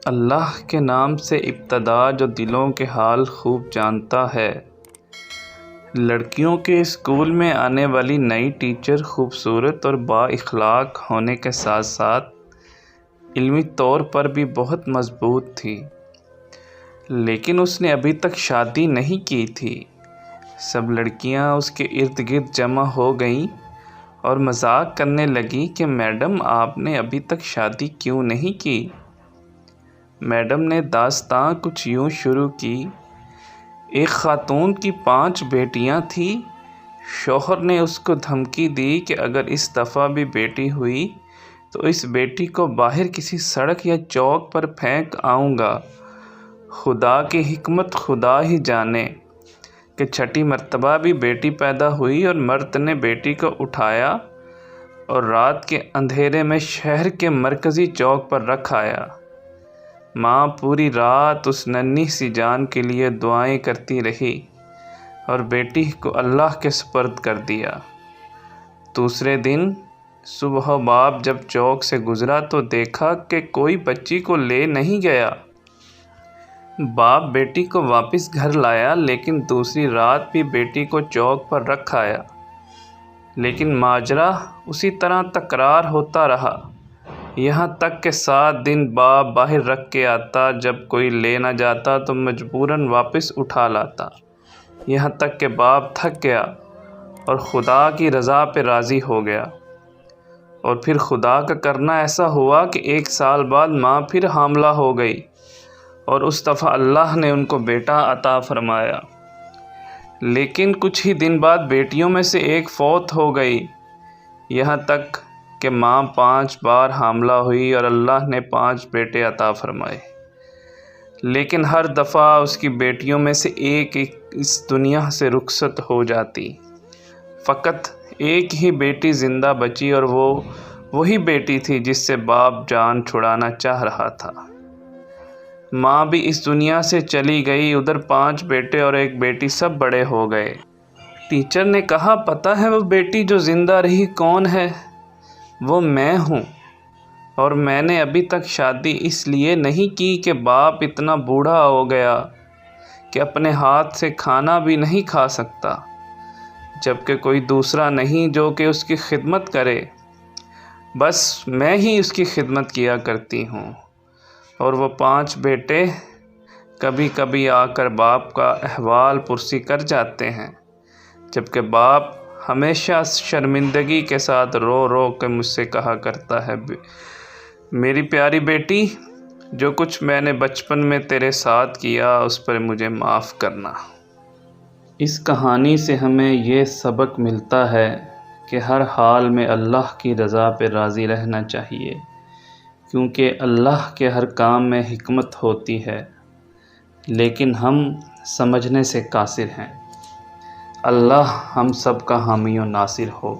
اللہ کے نام سے ابتدا جو دلوں کے حال خوب جانتا ہے۔ لڑکیوں کے اسکول میں آنے والی نئی ٹیچر خوبصورت اور با اخلاق ہونے کے ساتھ ساتھ علمی طور پر بھی بہت مضبوط تھی، لیکن اس نے ابھی تک شادی نہیں کی تھی۔ سب لڑکیاں اس کے ارد گرد جمع ہو گئیں اور مذاق کرنے لگیں کہ میڈم آپ نے ابھی تک شادی کیوں نہیں کی؟ میڈم نے داستان کچھ یوں شروع کی: ایک خاتون کی 5 بیٹیاں تھیں۔ شوہر نے اس کو دھمکی دی کہ اگر اس دفعہ بھی بیٹی ہوئی تو اس بیٹی کو باہر کسی سڑک یا چوک پر پھینک آؤں گا۔ خدا کی حکمت خدا ہی جانے کہ 6ٹھی مرتبہ بھی بیٹی پیدا ہوئی اور مرد نے بیٹی کو اٹھایا اور رات کے اندھیرے میں شہر کے مرکزی چوک پر رکھ آیا۔ ماں پوری رات اس ننھی سی جان کے لیے دعائیں کرتی رہی اور بیٹی کو اللہ کے سپرد کر دیا۔ دوسرے دن صبح باپ جب چوک سے گزرا تو دیکھا کہ کوئی بچی کو لے نہیں گیا۔ باپ بیٹی کو واپس گھر لایا، لیکن دوسری رات بھی بیٹی کو چوک پر رکھ آیا، لیکن ماجرا اسی طرح تکرار ہوتا رہا، یہاں تک کہ 7 دن باپ باہر رکھ کے آتا۔ جب کوئی لے نہ جاتا تو مجبوراً واپس اٹھا لاتا، یہاں تک کہ باپ تھک گیا اور خدا کی رضا پہ راضی ہو گیا۔ اور پھر خدا کا کرنا ایسا ہوا کہ 1 سال بعد ماں پھر حاملہ ہو گئی اور اس دفعہ اللہ نے ان کو بیٹا عطا فرمایا۔ لیکن کچھ ہی دن بعد بیٹیوں میں سے ایک فوت ہو گئی، یہاں تک کہ ماں 5 بار حاملہ ہوئی اور اللہ نے 5 بیٹے عطا فرمائے، لیکن ہر دفعہ اس کی بیٹیوں میں سے ایک اس دنیا سے رخصت ہو جاتی۔ فقط ایک ہی بیٹی زندہ بچی اور وہ وہی بیٹی تھی جس سے باپ جان چھڑانا چاہ رہا تھا۔ ماں بھی اس دنیا سے چلی گئی، ادھر 5 بیٹے اور ایک بیٹی سب بڑے ہو گئے۔ ٹیچر نے کہا، پتہ ہے وہ بیٹی جو زندہ رہی کون ہے؟ وہ میں ہوں، اور میں نے ابھی تک شادی اس لیے نہیں کی کہ باپ اتنا بوڑھا ہو گیا کہ اپنے ہاتھ سے کھانا بھی نہیں کھا سکتا، جبکہ کوئی دوسرا نہیں جو کہ اس کی خدمت کرے، بس میں ہی اس کی خدمت کیا کرتی ہوں۔ اور وہ 5 بیٹے کبھی کبھی آ کر باپ کا احوال پرسی کر جاتے ہیں، جبکہ باپ ہمیشہ شرمندگی کے ساتھ رو رو کے مجھ سے کہا کرتا ہے، میری پیاری بیٹی، جو کچھ میں نے بچپن میں تیرے ساتھ کیا اس پر مجھے معاف کرنا۔ اس کہانی سے ہمیں یہ سبق ملتا ہے کہ ہر حال میں اللہ کی رضا پہ راضی رہنا چاہیے، کیونکہ اللہ کے ہر کام میں حکمت ہوتی ہے، لیکن ہم سمجھنے سے قاصر ہیں۔ اللہ ہم سب کا حامی و ناصر ہو۔